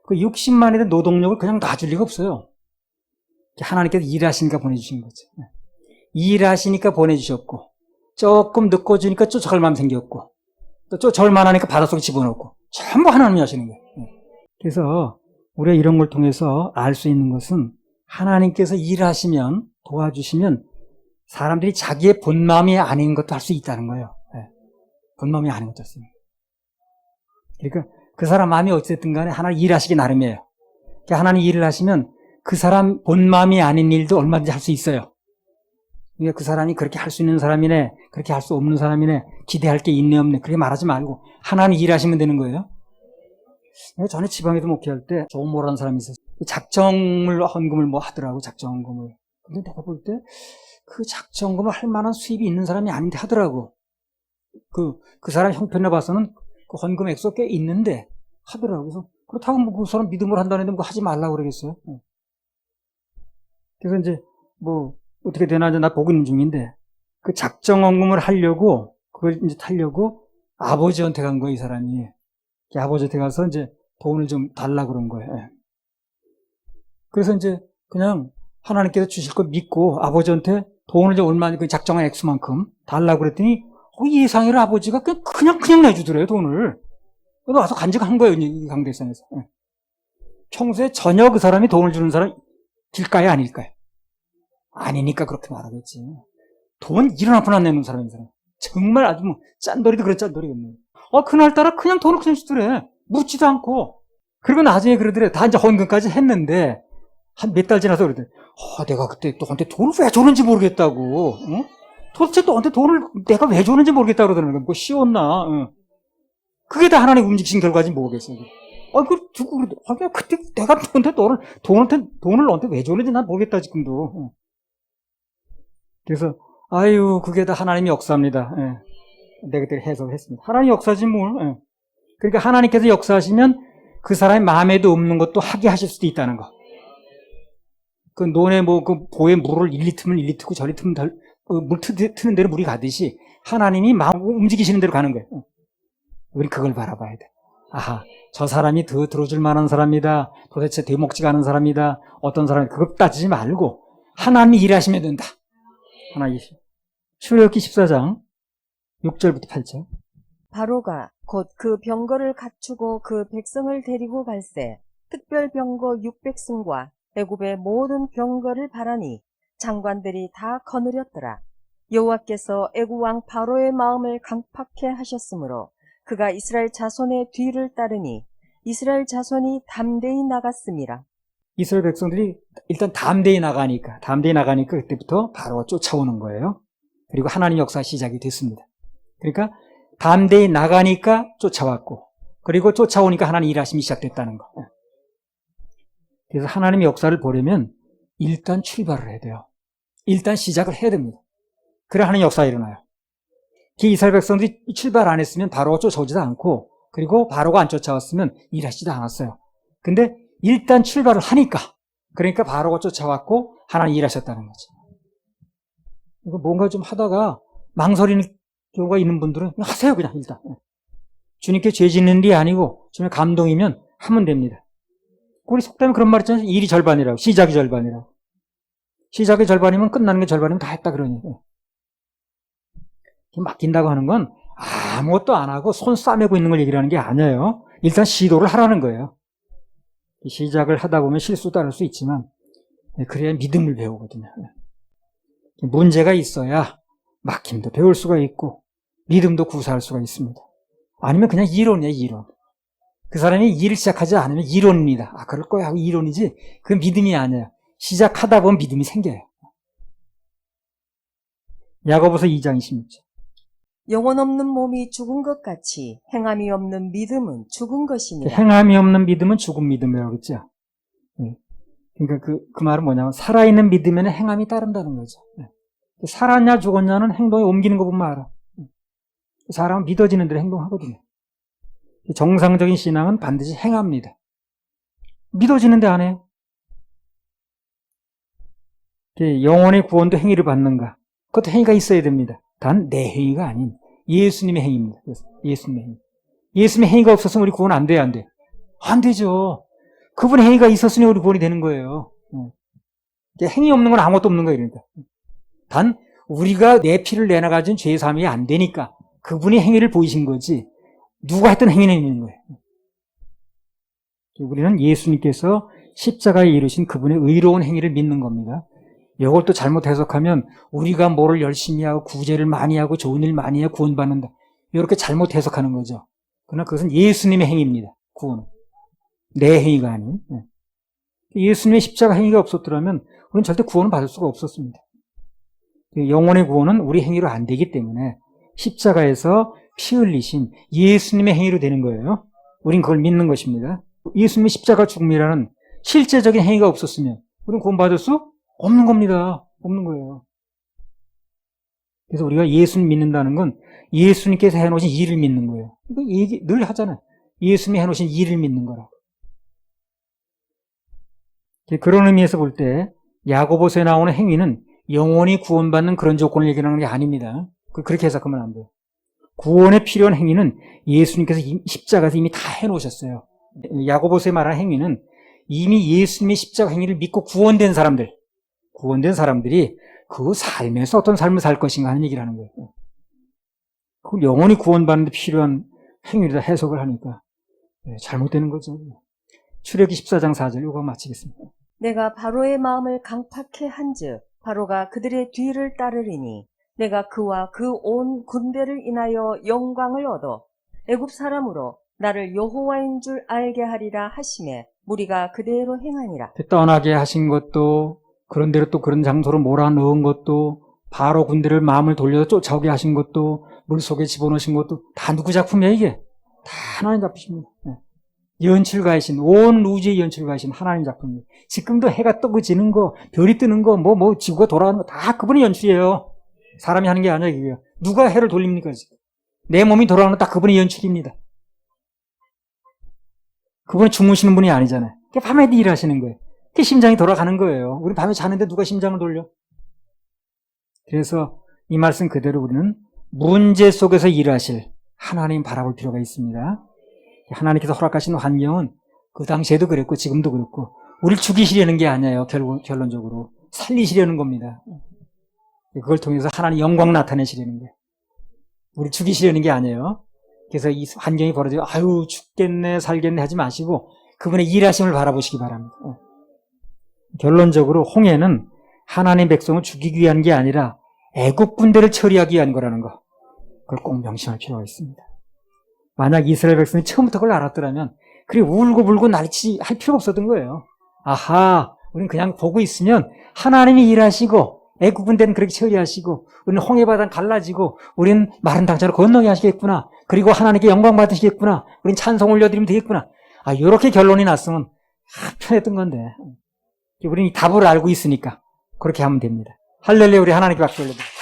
그 60만이 된 노동력을 그냥 놔줄 리가 없어요. 하나님께서 일하시니까 보내주신 거죠. 일하시니까 보내주셨고 조금 늦고 주니까 쫓아갈 마음 생겼고 또 쫓아올 만하니까 바닷속에 집어넣고 전부 하나님이 하시는 거예요. 그래서 우리가 이런 걸 통해서 알 수 있는 것은 하나님께서 일하시면 도와주시면 사람들이 자기의 본 마음이 아닌 것도 할 수 있다는 거예요. 본 마음이 아닌 것도 할 수 있는 거예요. 그러니까 그 사람 마음이 어쨌든 간에 하나님 일하시기 나름이에요. 그러니까 하나님 일을 하시면 그 사람 본 마음이 아닌 일도 얼마든지 할 수 있어요. 그러니까 그 사람이 그렇게 할 수 있는 사람이네, 그렇게 할 수 없는 사람이네, 기대할 게 있네 없네 그렇게 말하지 말고 하나님 일하시면 되는 거예요. 내가 전에 지방에도 목회할 때 조모라는 사람이 있었어요. 작정을 헌금을 뭐 하더라고. 작정헌금을 근데 내가 볼 때 그 작정금을 할 만한 수입이 있는 사람이 아닌데 하더라고. 그 사람 형편을 봐서는 그 헌금 액수 꽤 있는데 하더라고. 그래서 그렇다고 뭐 그 사람 믿음으로 한다는데 뭐 하지 말라고 그러겠어요. 그래서 이제 뭐 어떻게 되나 이제 나 보고 있는 중인데 그 작정헌금을 하려고 그걸 이제 타려고 아버지한테 간 거예요, 이 사람이. 아버지한테 가서 이제 돈을 좀 달라 그런 거예요. 그래서 이제 그냥 하나님께서 주실 거 믿고 아버지한테 돈을 좀 얼마 그 작정한 액수만큼 달라고 그랬더니 예상외로 아버지가 그냥 내주더래요, 돈을. 그래서 와서 간직한 거예요, 이 강대상에서. 평소에 전혀 그 사람이 돈을 주는 사람 길까요, 아닐까요? 아니니까 그렇게 말하겠지. 돈 1원 안 내는 사람인 사람. 정말 아주 뭐 짠돌이도 그런 짠돌이겠네. 그날따라 그냥 돈을 그냥 주더래. 묻지도 않고. 그리고 나중에 그러더래. 다 이제 헌금까지 했는데 한 몇 달 지나서 그러더래. 내가 그때 너한테 돈을 왜 줬는지 모르겠다고. 응? 도대체 너한테 돈을 내가 왜 줬는지 모르겠다고 그러더라는 거야. 뭐 쉬웠나. 응. 그게 다 하나님 움직이신 결과지 뭐겠어. 그때 내가 너한테 돈을 너한테 왜 줬는지 난 모르겠다, 지금도. 응. 그래서, 그게 다 하나님의 역사입니다. 예. 내가 그때 해석을 했습니다. 하나님 역사지 뭘. 예. 그러니까 하나님께서 역사하시면 그 사람의 마음에도 없는 것도 하게 하실 수도 있다는 거. 그 논에 그 보에 물을 1리터면 1리터고 저리 트면 물 트는 대로 물이 가듯이 하나님이 마음 움직이시는 대로 가는 거예요. 우리 그걸 바라봐야 돼. 저 사람이 더 들어줄 만한 사람이다. 도대체 대목지가 않은 사람이다. 어떤 사람이 그것 따지지 말고 하나님이 일하시면 된다. 하나님. 출애굽기 14장 6절부터 8절. 바로가 곧 그 병거를 갖추고 그 백성을 데리고 갈새 특별 병거 600승과 애굽의 모든 병거를 바라니 장관들이 다 거느렸더라. 여호와께서 애굽 왕 바로의 마음을 강팍해 하셨으므로 그가 이스라엘 자손의 뒤를 따르니 이스라엘 자손이 담대히 나갔음이라. 이스라엘 백성들이 일단 담대히 나가니까 그때부터 바로가 쫓아오는 거예요. 그리고 하나님 역사 시작이 됐습니다. 그러니까 담대히 나가니까 쫓아왔고, 그리고 쫓아오니까 하나님 일하심이 시작됐다는 거. 그래서 하나님의 역사를 보려면 일단 출발을 해야 돼요. 일단 시작을 해야 됩니다. 그래 하나님 역사가 일어나요. 이스라엘 백성들이 출발 안 했으면 바로가 쫓아오지도 않고, 그리고 바로가 안 쫓아왔으면 일하시지도 않았어요. 근데 일단 출발을 하니까, 그러니까 바로가 쫓아왔고 하나님 일하셨다는 거죠. 이거 뭔가 좀 하다가 망설이는 경우가 있는 분들은 하세요, 그냥 일단. 주님께 죄 짓는 일이 아니고 주님의 감동이면 하면 됩니다. 우리 속담에 그런 말 있잖아요. 일이 절반이라고, 시작이 절반이라고. 시작이 절반이면 끝나는 게 절반이면 다 했다 그러니. 맡긴다고 하는 건 아무것도 안 하고 손 싸매고 있는 걸 얘기를 하는 게 아니에요. 일단 시도를 하라는 거예요. 시작을 하다 보면 실수도 할 수 있지만 그래야 믿음을 배우거든요. 문제가 있어야 막힘도 배울 수가 있고 믿음도 구사할 수가 있습니다. 아니면 그냥 이론이에요, 이론. 그 사람이 일을 시작하지 않으면 이론입니다. 그럴 거야 하고 이론이지 그 믿음이 아니에요. 시작하다 보면 믿음이 생겨요. 야고보서 2장 26절. 영혼 없는 몸이 죽은 것 같이 행함이 없는 믿음은 죽은 것이니라. 행함이 없는 믿음은 죽은 믿음이라고 했죠. 그러니까 그 말은 뭐냐면 살아있는 믿음에는 행함이 따른다는 거죠. 살았냐 죽었냐는 행동에 옮기는 거 보면 알아. 사람은 믿어지는 대로 행동하거든요. 정상적인 신앙은 반드시 행합니다. 믿어지는데 안 해요. 영혼의 구원도 행위를 받는가? 그것도 행위가 있어야 됩니다. 단 내 행위가 아닌 예수님의 행위입니다. 예수님의 행위. 예수님의 행위가 없었으면 우리 구원 안 돼요, 안 돼? 안 되죠. 그분의 행위가 있었으니 우리 구원이 되는 거예요. 행위 없는 건 아무것도 없는 거예요, 그러니까. 단 우리가 내 피를 내놔가지고 죄 사함이 안 되니까 그분의 행위를 보이신 거지 누가 했던 행위는 있는 거예요. 우리는 예수님께서 십자가에 이루신 그분의 의로운 행위를 믿는 겁니다. 이걸 또 잘못 해석하면 우리가 뭐를 열심히 하고 구제를 많이 하고 좋은 일 많이 하고 구원받는다. 이렇게 잘못 해석하는 거죠. 그러나 그것은 예수님의 행위입니다. 구원은. 내 행위가 아닌. 예수님의 십자가 행위가 없었더라면 우리는 절대 구원을 받을 수가 없었습니다. 영혼의 구원은 우리 행위로 안 되기 때문에 십자가에서 피 흘리신 예수님의 행위로 되는 거예요. 우린 그걸 믿는 것입니다. 예수님의 십자가 죽음이라는 실제적인 행위가 없었으면 우리는 구원받을 수 없는 겁니다. 없는 거예요. 그래서 우리가 예수님 믿는다는 건 예수님께서 해놓으신 일을 믿는 거예요. 이거 얘기 늘 하잖아요. 예수님이 해놓으신 일을 믿는 거라고. 그런 의미에서 볼 때 야고보서에 나오는 행위는 영원히 구원받는 그런 조건을 얘기하는 게 아닙니다. 그렇게 해석하면 안 돼요. 구원에 필요한 행위는 예수님께서 십자가에서 이미 다 해놓으셨어요. 야고보서에 말하는 행위는 이미 예수님의 십자가 행위를 믿고 구원된 사람들이 그 삶에서 어떤 삶을 살 것인가 하는 얘기를 하는 거예요. 그걸 영원히 구원받는 데 필요한 행위를 해석을 하니까 잘못되는 거죠. 출애굽기 14장 4절 이거 마치겠습니다. 내가 바로의 마음을 강팍해 한즉 바로가 그들의 뒤를 따르리니 내가 그와 그 온 군대를 인하여 영광을 얻어 애굽 사람으로 나를 여호와인 줄 알게 하리라 하시매 무리가 그대로 행하니라. 떠나게 하신 것도 그런 대로 또 그런 장소로 몰아넣은 것도 바로 군대를 마음을 돌려서 쫓아오게 하신 것도 물속에 집어넣으신 것도 다 누구 작품이야 이게? 다 하나님 작품입니다. 연출가이신 온 우주의 연출가이신 하나님 작품입니다. 지금도 해가 뜨고 지는 거 별이 뜨는 거 지구가 돌아가는 거 다 그분의 연출이에요. 사람이 하는 게 아니라 이게요. 누가 해를 돌립니까 지금? 내 몸이 돌아가는 거 다 그분의 연출입니다. 그분은 주무시는 분이 아니잖아요. 밤에도 일하시는 거예요. 그 심장이 돌아가는 거예요. 우리 밤에 자는데 누가 심장을 돌려? 그래서 이 말씀 그대로 우리는 문제 속에서 일하실 하나님 바라볼 필요가 있습니다. 하나님께서 허락하신 환경은 그 당시에도 그랬고 지금도 그렇고 우리를 죽이시려는 게 아니에요. 결론적으로 살리시려는 겁니다. 그걸 통해서 하나님 영광 나타내시려는 거예요. 우리 죽이시려는 게 아니에요. 그래서 이 환경이 벌어지고 아유 죽겠네 살겠네 하지 마시고 그분의 일하심을 바라보시기 바랍니다. 결론적으로 홍해는 하나님 백성을 죽이기 위한 게 아니라 애국 군대를 처리하기 위한 거라는 거. 그걸 꼭 명심할 필요가 있습니다. 만약 이스라엘 백성이 처음부터 그걸 알았더라면 그리 울고불고 난리치 할 필요가 없었던 거예요. 아하, 우리는 그냥 보고 있으면 하나님이 일하시고 애국 군대는 그렇게 처리하시고 우리는 홍해바다는 갈라지고 우리는 마른 땅처럼 건너게 하시겠구나. 그리고 하나님께 영광 받으시겠구나. 우리는 찬송 올려드리면 되겠구나. 이렇게 결론이 났으면 편했던 건데 우리는 이 답을 알고 있으니까 그렇게 하면 됩니다. 할렐루야. 우리 하나님께 박수 올려드립니다.